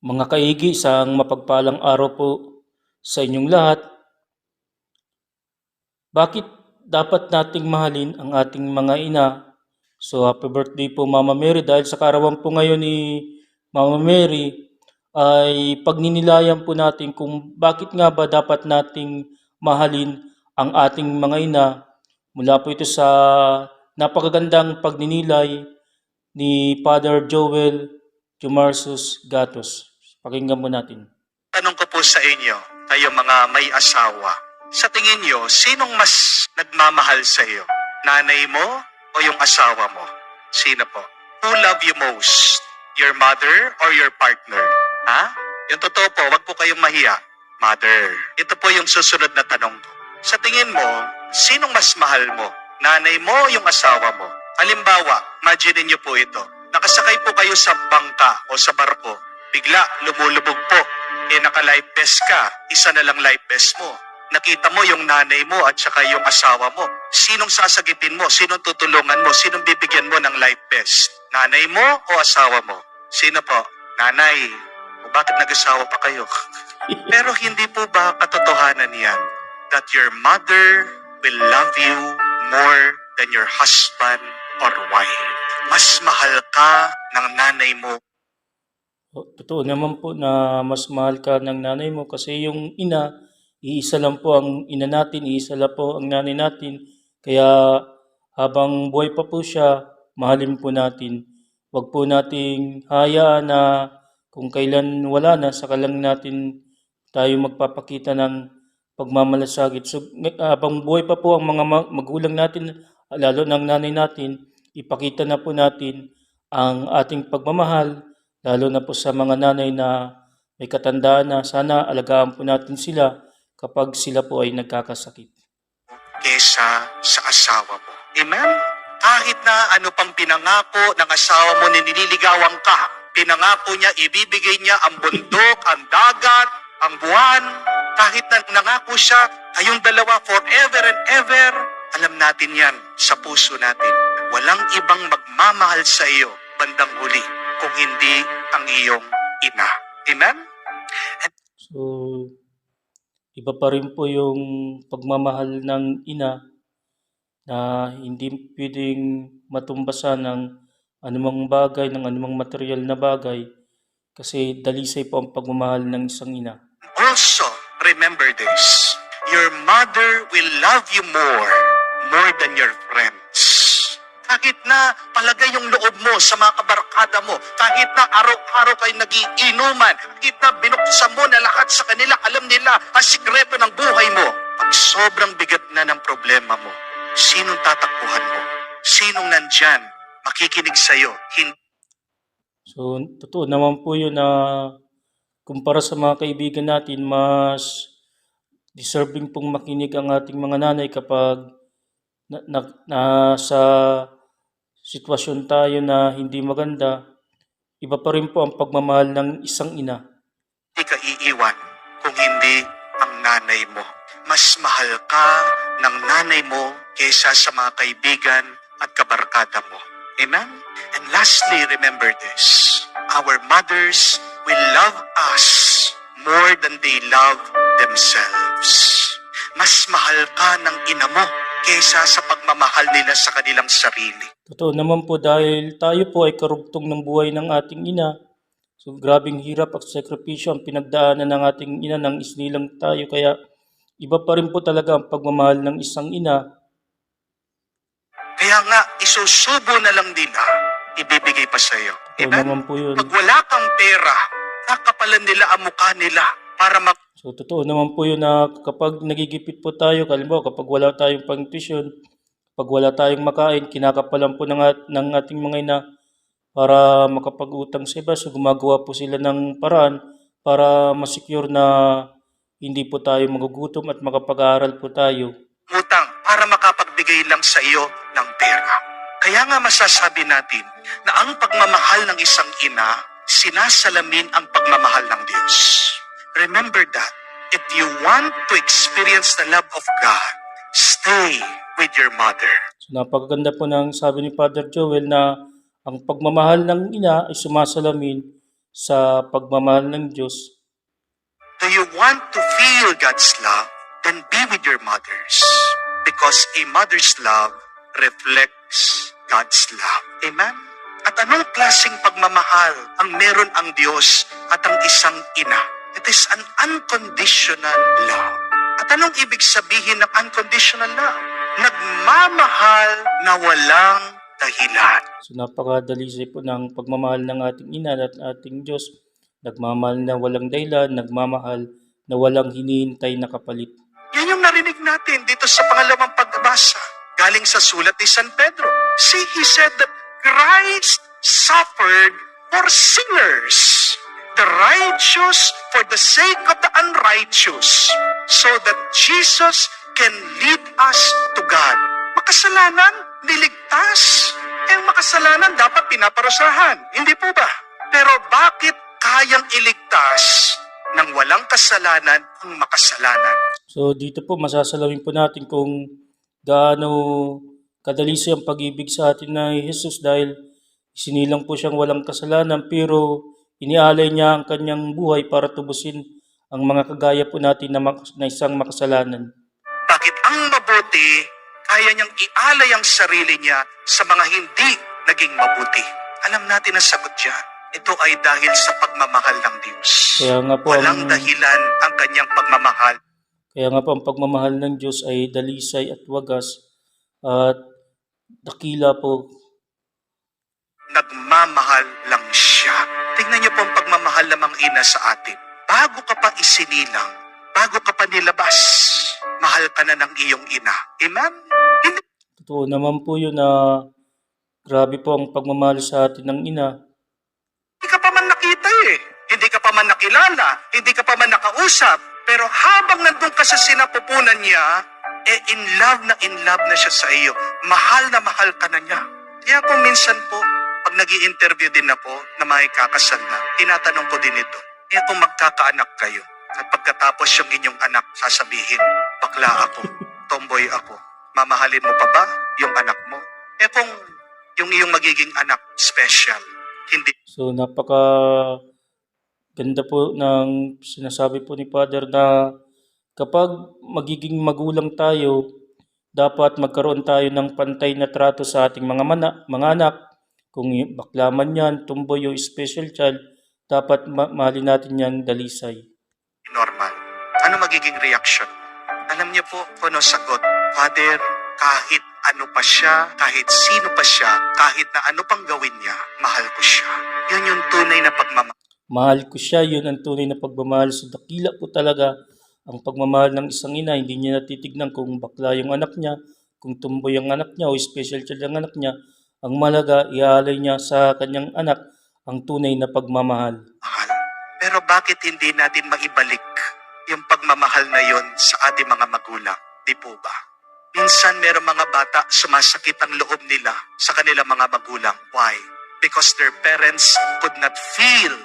Mga kaigi, isang mapagpalang araw po sa inyong lahat. Bakit dapat nating mahalin ang ating mga ina? So happy birthday po Mama Mary, dahil sa kaarawan po ngayon ni Mama Mary ay pagninilayan po natin kung bakit nga ba dapat nating mahalin ang ating mga ina. Mula po ito sa napakagandang pagninilay ni Father Joel Jumarsus Gatos. Pakinggan po natin. Tanong ko po sa inyo, kayo mga may asawa, sa tingin nyo, sinong mas nagmamahal sa iyo? Nanay mo o yung asawa mo? Sino po? Who love you most? Your mother or your partner? Ha? Yung totoo po, wag po kayong mahiya. Mother. Ito po yung susunod na tanong ko. Sa tingin mo, sinong mas mahal mo? Nanay mo o yung asawa mo? Halimbawa, imagine niyo po ito. Nakasakay po kayo sa bangka o sa barko. Bigla, lumulubog po. Naka-life vest ka, isa na lang life vest mo. Nakita mo yung nanay mo at saka yung asawa mo. Sinong sasagitin mo? Sinong tutulungan mo? Sinong bibigyan mo ng life vest? Nanay mo o asawa mo? Sino po? Nanay. O bakit nag-asawa pa kayo? Pero hindi po ba katotohanan yan? That your mother will love you more than your husband or wife. Mas mahal ka ng nanay mo. Totoo naman po na mas mahal ka ng nanay mo kasi yung ina, iisa lang po ang ina natin, iisa lang po ang nanay natin. Kaya habang buhay pa po siya, mahalin po natin. Huwag po nating hayaan na kung kailan wala na, saka lang natin tayo magpapakita ng pagmamalasakit. So habang buhay pa po ang mga magulang natin, lalo ng nanay natin, ipakita na po natin ang ating pagmamahal, lalo na po sa mga nanay na may katandaan na. Sana alagaan po natin sila kapag sila po ay nagkakasakit. Kesa sa asawa mo. Amen? Kahit na ano pang pinangako ng asawa mo na nililigawan ka, pinangako niya, ibibigay niya ang bundok, ang dagat, ang buwan, kahit na nangako siya, kayong dalawa forever and ever, alam natin yan sa puso natin. Walang ibang magmamahal sa iyo bandang huli kung hindi ang iyong ina. Amen? So, iba pa rin po yung pagmamahal ng ina na hindi pwedeng matumbasan ng anumang bagay, ng anumang material na bagay, kasi dalisay po ang pagmamahal ng isang ina. Also, remember this. Your mother will love you more than your friends. Kahit na palagay yung loob mo sa mga kabarkada mo, kahit na araw-araw kayo nagiinuman, kahit na binuksan mo na lahat sa kanila, alam nila ang sikreto ng buhay mo. Pag sobrang bigat na ng problema mo, sinong tatakbuhan mo? Sinong nandyan makikinig sa'yo? So, totoo naman po yun na kumpara sa mga kaibigan natin, mas deserving pong makinig ang ating mga nanay kapag nasa sitwasyon tayo na hindi maganda. Iba pa rin po ang pagmamahal ng isang ina. Hindi ka iiwan kung hindi ang nanay mo. Mas mahal ka ng nanay mo kaysa sa mga kaibigan at kabarkada mo. Amen? And lastly, remember this. Our mothers will love us more than they love themselves. Mas mahal ka ng ina mo kaysa sa pagmamahal nila sa kanilang sarili. Totoo naman po, dahil tayo po ay karugtong ng buhay ng ating ina. So grabing hirap at sakripisyo ang pinagdaanan ng ating ina nang isnilang tayo. Kaya iba pa rin po talaga ang pagmamahal ng isang ina. Kaya nga, isusubo na lang nila, ibibigay pa sa iyo. Totoo naman po yun. Pag wala kang pera, kakapalan nila ang mukha nila para So totoo naman po yun na kapag nagigipit po tayo, halimbawa kapag wala tayong pang-tuition, pag wala tayong makain, kinakapalan po ng ating mga ina para makapag-utang sa iba. So gumagawa po sila ng paraan para masecure na hindi po tayo magugutom at makapag-aaral po tayo. utang para makapagbigay lang sa iyo ng pera. Kaya nga masasabi natin na ang pagmamahal ng isang ina, sinasalamin ang pagmamahal ng Diyos. Remember that. If you want to experience the love of God, stay with your mother. So napakaganda po ng sabi ni Father Joel na ang pagmamahal ng ina ay sumasalamin sa pagmamahal ng Diyos. Do you want to feel God's love? Then be with your mothers. Because a mother's love reflects God's love. Amen? At anong klaseng pagmamahal ang meron ang Diyos at ang isang ina? It is an unconditional love. At anong ibig sabihin ng unconditional love? Nagmamahal na walang dahilan. So napakadalisay po ng pagmamahal ng ating ina at ating Diyos. Nagmamahal na walang dahilan, nagmamahal na walang hinihintay na kapalit. Yan yung narinig natin dito sa pangalawang pagbasa. Galing sa sulat ni San Pedro. See, he said that Christ suffered for sinners, the righteous for the sake of the unrighteous, so that Jesus can lead us to God. Makasalanan, niligtas. Makasalanan dapat pinaparusahan. Hindi po ba? Pero bakit kayang iligtas ng walang kasalanan ang makasalanan? So dito po masasalawin po natin kung gaano kadalisay ang pag-ibig sa atin na Jesus dahil isinilang po siyang walang kasalanan pero inialay niya ang kanyang buhay para tubusin ang mga kagaya po natin na isang makasalanan. Bakit ang mabuti, kaya niyang ialay ang sarili niya sa mga hindi naging mabuti? Alam natin ang sagot dyan. Ito ay dahil sa pagmamahal ng Diyos. Kaya nga po Walang dahilan ang kanyang pagmamahal. Kaya nga po ang pagmamahal ng Diyos ay dalisay at wagas at dakila po. Nagmamahal lang siya. Tingnan niyo po ang pagmamahal ng mga ina sa atin. Bago ka pa isinilang, bago ka pa nilabas, mahal ka na ng iyong ina. Amen? Hindi Totoo naman po yun na grabe po ang pagmamahal sa atin ng ina. ka pa man nakita eh. Hindi ka pa man nakilala. Hindi ka pa man nakausap. Pero habang nandun ka sa sinapupunan niya, in love na siya sa iyo. Mahal na mahal ka na niya. Kaya kung minsan po, pag nag-i-interview din ako na may kakasal na, tinatanong ko din ito. Kaya kung magkakaanak kayo, at pagkatapos yung inyong anak, sasabihin, bakla ako, tomboy ako, mamahalin mo pa ba yung anak mo? Kung yung iyong magiging anak, special, hindi. So napaka ganda po ng sinasabi po ni Father na kapag magiging magulang tayo, dapat magkaroon tayo ng pantay na trato sa ating mga anak. Kung bakla man yan, tumboy o special child, dapat mahalin natin yan dalisay. Normal. Ano magiging reaction mo? Alam niyo po kung ano sagot. Father, kahit ano pa siya, kahit sino pa siya, kahit na ano pang gawin niya, mahal ko siya. Yun yung tunay na pagmamahal. Mahal ko siya, yun ang tunay na pagmamahal. So dakila po talaga ang pagmamahal ng isang ina. Hindi niya natitignan kung bakla yung anak niya, kung tumboy ang anak niya o special child ang anak niya. Ang malaga, iaalay niya sa kanyang anak ang tunay na pagmamahal. Mahal. Pero bakit hindi natin maibalik yung pagmamahal na yon sa ating mga magulang? Di po ba? Minsan merong mga bata, sumasakit ang loob nila sa kanilang mga magulang. Why? Because their parents could not feel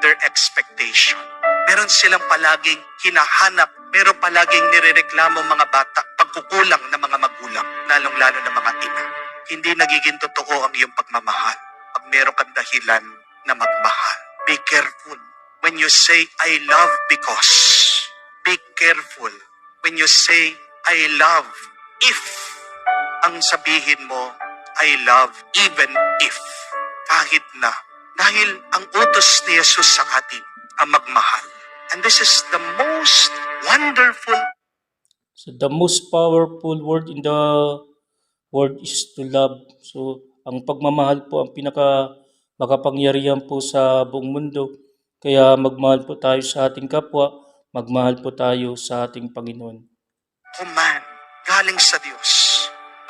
their expectation. Meron silang palaging hinahanap, meron palaging nirereklamo mga bata, pagkukulang ng mga magulang, lalong-lalo ng mga ina. Hindi nagiging totoo ang iyong pagmamahal pag meron kang dahilan na magmahal. Be careful when you say, I love because. Be careful when you say, I love if. Ang sabihin mo, I love even if. Kahit na. Dahil ang utos ni Jesus sa atin ang magmahal. And this is the most wonderful. So the most powerful word in the world is to love. So ang pagmamahal po ang pinaka makapangyarihan po sa buong mundo. Kaya magmahal po tayo sa ating kapwa, magmahal po tayo sa ating Panginoon. Command galing sa Diyos.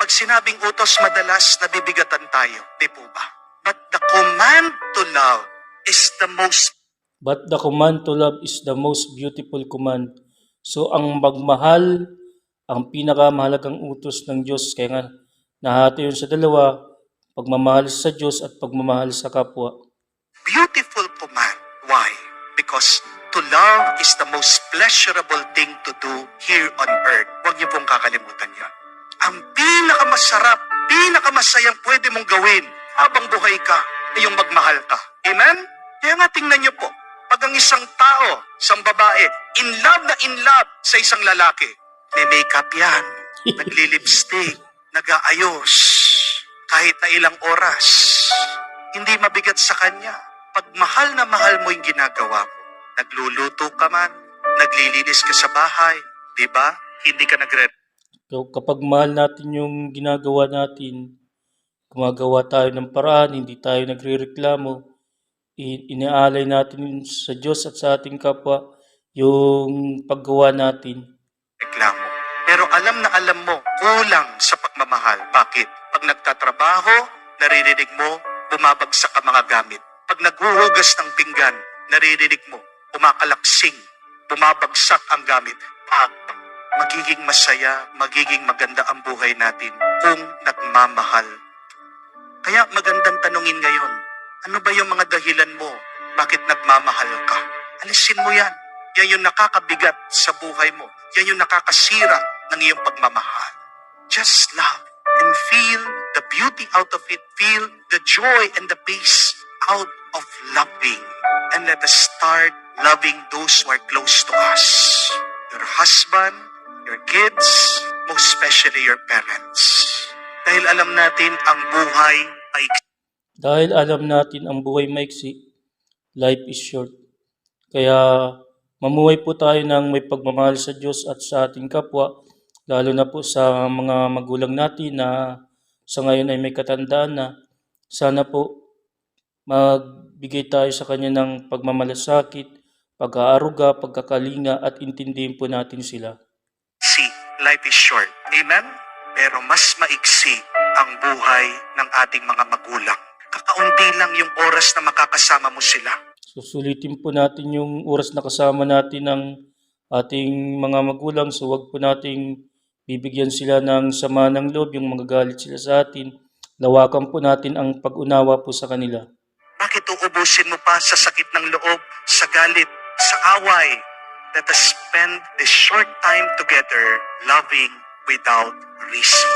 Pag sinabing utos, madalas nabibigatan tayo. Di po ba? But the command to love is the most. But the command to love is the most beautiful command. So ang magmahal, ang pinakamahalagang utos ng Diyos. Kaya nga, nahati yun sa dalawa, pagmamahal sa Diyos at pagmamahal sa kapwa. Beautiful command. Why? Because to love is the most pleasurable thing to do here on earth. Huwag niyo pong kakalimutan yan. Ang pinakamasarap, pinakamasayang pwede mong gawin habang buhay ka ay yung magmahal ka. Amen? Kaya nga tingnan niyo po, pag ang isang tao, isang babae, in love sa isang lalaki, may makeup yan, nagli-lipstick, nag-aayos, kahit na ilang oras, hindi mabigat sa kanya. Pag mahal na mahal mo yung ginagawa mo, nagluluto ka man, naglilinis ka sa bahay, di ba? Hindi ka nagre So, kapag mahal natin yung ginagawa natin, gumagawa tayo ng paraan, hindi tayo nagrereklamo, inaalay natin sa Diyos at sa ating kapwa yung paggawa natin. reklamo. Pero alam na alam mo, kulang sa pagmamahal. Bakit? Pag nagtatrabaho, naririnig mo, bumabagsak ang mga gamit. Pag naghuhugas ng pinggan, naririnig mo, umakalaksing, bumabagsak ang gamit. Magiging masaya, magiging maganda ang buhay natin kung nagmamahal. Kaya magandang tanungin ngayon, ano ba yung mga dahilan mo? Bakit nagmamahal ka? Alisin mo yan. Yan yung nakakabigat sa buhay mo. Yan yung nakakasira ng iyong pagmamahal. Just love and feel the beauty out of it. Feel the joy and the peace out of loving. And let us start loving those who are close to us. Your husband, your kids, most especially your parents. Dahil alam natin ang buhay ay Dahil alam natin ang buhay maiksi, life is short. Kaya mamuhay po tayo ng may pagmamahal sa Diyos at sa ating kapwa, lalo na po sa mga magulang natin na sa ngayon ay may katandaan na. Sana po magbigay tayo sa Kanya ng pagmamalasakit, pag-aaruga, pagkakalinga at intindihin po natin sila. maiksi. Life is short. Amen? Pero mas maiksi ang buhay ng ating mga magulang. Kakaunti lang yung oras na makakasama mo sila. Susulitin po natin yung oras na kasama natin ng ating mga magulang, so wag po nating bibigyan sila ng sama ng loob, yung magagalit sila sa atin. Lawakan po natin ang pag-unawa po sa kanila. Bakit uubusin mo pa sa sakit ng loob, sa galit, sa away? Let us spend this short time together loving without reason.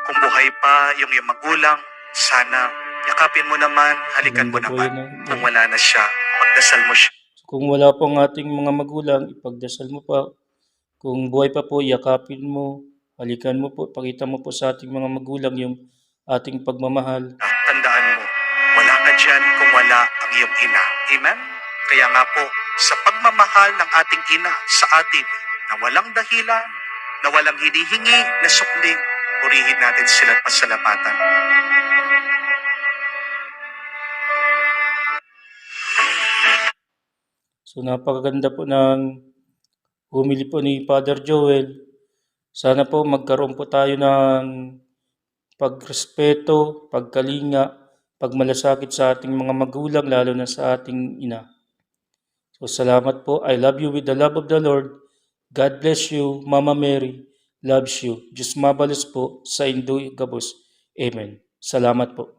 Kung buhay pa yung iyong magulang, sana yakapin mo naman, halikan mo Maganda po naman. yun, ah. Kung wala na siya, pagdasal mo siya. Kung wala po ang ating mga magulang, ipagdasal mo pa. Kung buhay pa po, yakapin mo, halikan mo po, pakita mo po sa ating mga magulang yung ating pagmamahal. Tandaan mo, wala ka dyan kung wala ang iyong ina. Amen? Kaya nga po, sa pagmamahal ng ating ina sa atin, na walang dahilan, na walang hinihingi na sukli, purihin natin sila at pasalamatan. So napakaganda po ng humili po ni Father Joel. Sana po magkaroon po tayo ng pagrespeto, pagkalinga, pagmalasakit sa ating mga magulang, lalo na sa ating ina. So salamat po. I love you with the love of the Lord. God bless you. Mama Mary loves you. Diyos mabalos po sa Indoy Gabos. Amen. Salamat po.